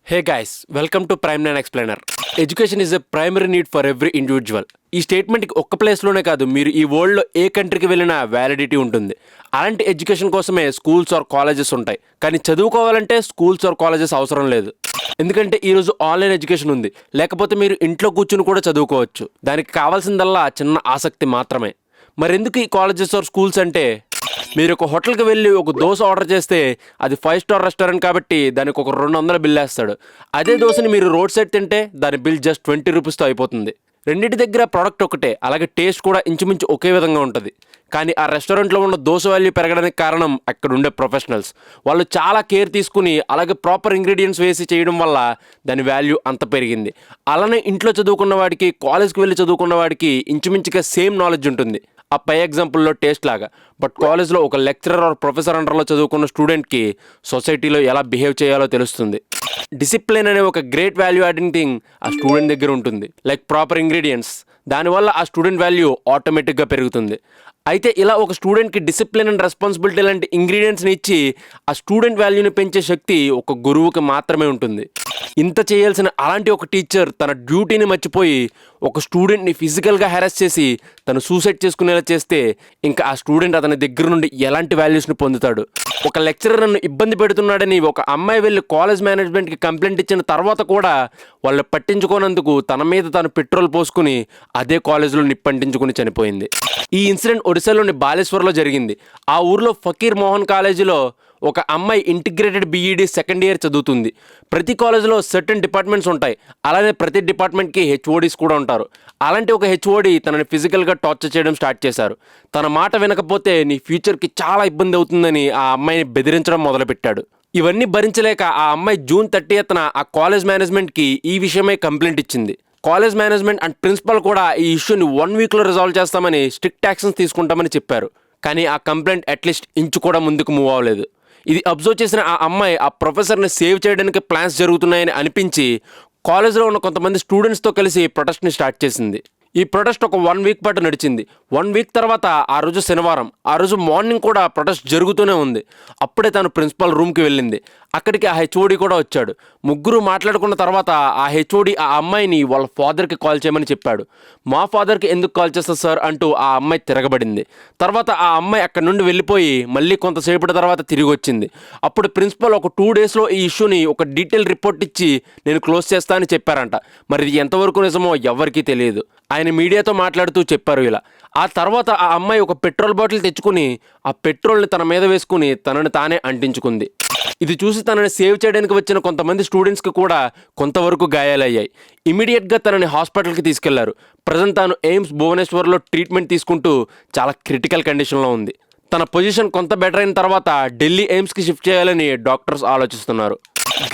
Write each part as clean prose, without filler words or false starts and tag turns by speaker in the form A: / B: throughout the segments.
A: Hey guys, welcome to Prime 9 Explainer. Education is a primary need for every individual. ఈ స్టేట్మెంట్కి ఒక్క ప్లేస్లోనే కాదు, మీరు ఈ వరల్డ్లో ఏ కంట్రీకి వెళ్ళినా వ్యాలిడిటీ ఉంటుంది. అలాంటి ఎడ్యుకేషన్ కోసమే స్కూల్స్ ఆర్ కాలేజెస్ ఉంటాయి. కానీ చదువుకోవాలంటే స్కూల్స్ ఆర్ కాలేజెస్ అవసరం లేదు. ఎందుకంటే ఈరోజు ఆన్లైన్ ఎడ్యుకేషన్ ఉంది. లేకపోతే మీరు ఇంట్లో కూర్చుని కూడా చదువుకోవచ్చు. దానికి కావాల్సిందల్లా చిన్న ఆసక్తి మాత్రమే. మరెందుకు ఈ కాలేజెస్ ఆర్ స్కూల్స్ అంటే, మీరు ఒక హోటల్కి వెళ్ళి ఒక దోశ ఆర్డర్ చేస్తే అది 5 స్టార్ రెస్టారెంట్ కాబట్టి దానికి ఒక 200 బిల్ వేస్తాడు. అదే దోశని మీరు రోడ్ సైడ్ తింటే దాని బిల్ జస్ట్ 20 రూపీస్తో అయిపోతుంది. రెండింటి దగ్గర ప్రోడక్ట్ ఒకటే, అలాగే టేస్ట్ కూడా ఇంచుమించు ఒకే విధంగా ఉంటుంది. కానీ ఆ రెస్టారెంట్లో ఉన్న దోశ వాల్యూ పెరగడానికి కారణం అక్కడ ఉండే ప్రొఫెషనల్స్. వాళ్ళు చాలా కేర్ తీసుకుని అలాగే ప్రాపర్ ఇంగ్రీడియంట్స్ వేసి చేయడం వల్ల దాని వాల్యూ అంత పెరిగింది. అలానే ఇంట్లో చదువుకున్న వాడికి, కాలేజ్కి వెళ్ళి చదువుకున్న వాడికి ఇంచుమించుగా సేమ్ నాలెడ్జ్ ఉంటుంది. ఆ పై ఎగ్జాంపుల్లో టేస్ట్ లాగా. బట్ కాలేజ్లో ఒక లెక్చరర్ ఆర్ ప్రొఫెసర్ అండర్లో చదువుకున్న స్టూడెంట్కి సొసైటీలో ఎలా బిహేవ్ చేయాలో తెలుస్తుంది. డిసిప్లిన్ అనే ఒక గ్రేట్ వాల్యూ యాడింగ్ థింగ్ ఆ స్టూడెంట్ దగ్గర ఉంటుంది, లైక్ ప్రాపర్ ఇంగ్రీడియంట్స్. దానివల్ల ఆ స్టూడెంట్ వాల్యూ ఆటోమేటిక్గా పెరుగుతుంది. అయితే ఇలా ఒక స్టూడెంట్కి డిసిప్లిన్ అండ్ రెస్పాన్సిబిలిటీ లాంటి ఇంగ్రీడియంట్స్ని ఇచ్చి ఆ స్టూడెంట్ వాల్యూని పెంచే శక్తి ఒక గురువుకి మాత్రమే ఉంటుంది. ఇంత చేయాల్సిన అలాంటి ఒక టీచర్ తన డ్యూటీని మర్చిపోయి ఒక స్టూడెంట్ని ఫిజికల్గా హెరాస్ చేసి తను సూసైడ్ చేసుకునేలా చేస్తే ఇంకా ఆ స్టూడెంట్ అతని దగ్గర నుండి ఎలాంటి వాల్యూస్ని పొందుతాడు? ఒక లెక్చరర్ నన్ను ఇబ్బంది పెడుతున్నాడని ఒక అమ్మాయి వెళ్ళి కాలేజ్ మేనేజ్మెంట్కి కంప్లైంట్ ఇచ్చిన తర్వాత కూడా వాళ్ళు పట్టించుకోనందుకు తన మీద తాను పెట్రోల్ పోసుకుని అదే కాలేజ్లో నిప్పంటించుకుని చనిపోయింది. ఈ ఇన్సిడెంట్ ఒడిశాలోని బాలేశ్వర్లో జరిగింది. ఆ ఊర్లో ఫకీర్ మోహన్ కాలేజీలో ఒక అమ్మాయి ఇంటిగ్రేటెడ్ బీఈడీ సెకండ్ ఇయర్ చదువుతుంది. ప్రతి కాలేజ్లో సర్టన్ డిపార్ట్మెంట్స్ ఉంటాయి. అలానే ప్రతి డిపార్ట్మెంట్కి హెచ్ఓడీస్ కూడా ఉంటారు. అలాంటి ఒక హెచ్ఓడి తనని ఫిజికల్గా టార్చర్ చేయడం స్టార్ట్ చేశారు. తన మాట వినకపోతే నీ ఫ్యూచర్కి చాలా ఇబ్బంది అవుతుందని ఆ అమ్మాయిని బెదిరించడం మొదలుపెట్టాడు. ఇవన్నీ భరించలేక ఆ అమ్మాయి జూన్ 30న ఆ కాలేజ్ మేనేజ్మెంట్కి ఈ విషయమై కంప్లైంట్ ఇచ్చింది. కాలేజ్ మేనేజ్మెంట్ అండ్ ప్రిన్సిపల్ కూడా ఈ ఇష్యూని 1 వీక్లో రిజాల్వ్ చేస్తామని, స్ట్రిక్ట్ యాక్షన్స్ తీసుకుంటామని చెప్పారు. కానీ ఆ కంప్లైంట్ అట్లీస్ట్ ఇంచు కూడా ముందుకు మూవ్ అవ్వలేదు. ఇది అబ్జర్వ్ చేసిన ఆ అమ్మాయి ఆ ప్రొఫెసర్ని సేవ్ చేయడానికి ప్లాన్స్ జరుగుతున్నాయని అనిపించి కాలేజ్లో ఉన్న కొంతమంది స్టూడెంట్స్తో కలిసి ప్రొటెస్ట్ని స్టార్ట్ చేసింది. ఈ ప్రొటెస్ట్ ఒక 1 వీక్ పాటు నడిచింది. 1 వీక్ తర్వాత ఆ రోజు శనివారం, ఆ రోజు మార్నింగ్ కూడా ప్రొటెస్ట్ జరుగుతూనే ఉంది. అప్పుడే తను ప్రిన్సిపల్ రూమ్కి వెళ్ళింది. అక్కడికి ఆ హెచ్ఓడి కూడా వచ్చాడు. ముగ్గురు మాట్లాడుకున్న తర్వాత ఆ హెచ్ఓడి ఆ అమ్మాయిని వాళ్ళ ఫాదర్కి కాల్ చేయమని చెప్పాడు. మా ఫాదర్కి ఎందుకు కాల్ చేస్తారు సార్ అంటూ ఆ అమ్మాయి తిరగబడింది. తర్వాత ఆ అమ్మాయి అక్కడి నుండి వెళ్ళిపోయి మళ్ళీ కొంతసేపటి తర్వాత తిరిగి వచ్చింది. అప్పుడు ప్రిన్సిపల్ ఒక 2 డేస్లో ఈ ఇష్యూని ఒక డీటెయిల్ రిపోర్ట్ ఇచ్చి నేను క్లోజ్ చేస్తా అని చెప్పారంట. మరి ఇది ఎంతవరకు నిజమో ఎవరికీ తెలియదు. ఆయన మీడియాతో మాట్లాడుతూ చెప్పారు ఇలా. ఆ తర్వాత ఆ అమ్మాయి ఒక పెట్రోల్ బాటిల్ తెచ్చుకుని ఆ పెట్రోల్ని తన మీద వేసుకుని తనని తానే అంటించుకుంది. ఇది చూసి తనని సేవ్ చేయడానికి వచ్చిన కొంతమంది స్టూడెంట్స్కి కూడా కొంతవరకు గాయాలయ్యాయి. ఇమీడియట్గా తనని హాస్పిటల్కి తీసుకెళ్లారు. ప్రజెంట్ తాను ఎయిమ్స్ భువనేశ్వర్లో ట్రీట్మెంట్ తీసుకుంటూ చాలా క్రిటికల్ కండిషన్లో ఉంది. తన పొజిషన్ కొంత బెటర్ అయిన తర్వాత ఢిల్లీ ఎయిమ్స్కి షిఫ్ట్ చేయాలని డాక్టర్స్ ఆలోచిస్తున్నారు.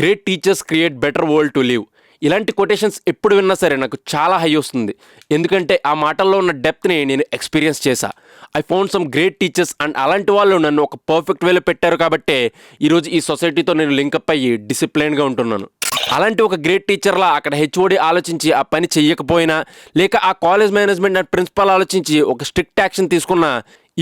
A: Great teachers create better world to live. ఇలాంటి కొటేషన్స్ ఎప్పుడు విన్నా సరే నాకు చాలా హై వస్తుంది. ఎందుకంటే ఆ మాటల్లో ఉన్న డెప్త్ని నేను ఎక్స్పీరియన్స్ చేశా. I found some great teachers and అలాంటి వాళ్ళు నన్ను ఒక పర్ఫెక్ట్ వేలో పెట్టారు కాబట్టే ఈరోజు ఈ సొసైటీతో నేను లింకప్ అయ్యి డిసిప్లైన్గా ఉంటున్నాను. అలాంటి ఒక గ్రేట్ టీచర్లా అక్కడ హెచ్ఓడి ఆలోచించి ఆ పని చెయ్యకపోయినా, లేక ఆ కాలేజ్ మేనేజ్మెంట్ అండ్ ప్రిన్సిపల్ ఆలోచించి ఒక స్ట్రిక్ట్ యాక్షన్ తీసుకున్నా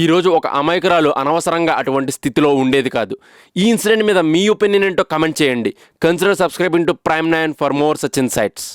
A: ఈరోజు ఒక అమాయకురాలు అనవసరంగా అటువంటి స్థితిలో ఉండేది కాదు. ఈ ఇన్సిడెంట్ మీద మీ ఒపీనియన్ ఏంటో కమెంట్ చేయండి. Consider subscribing to Prime 9 for more such insights.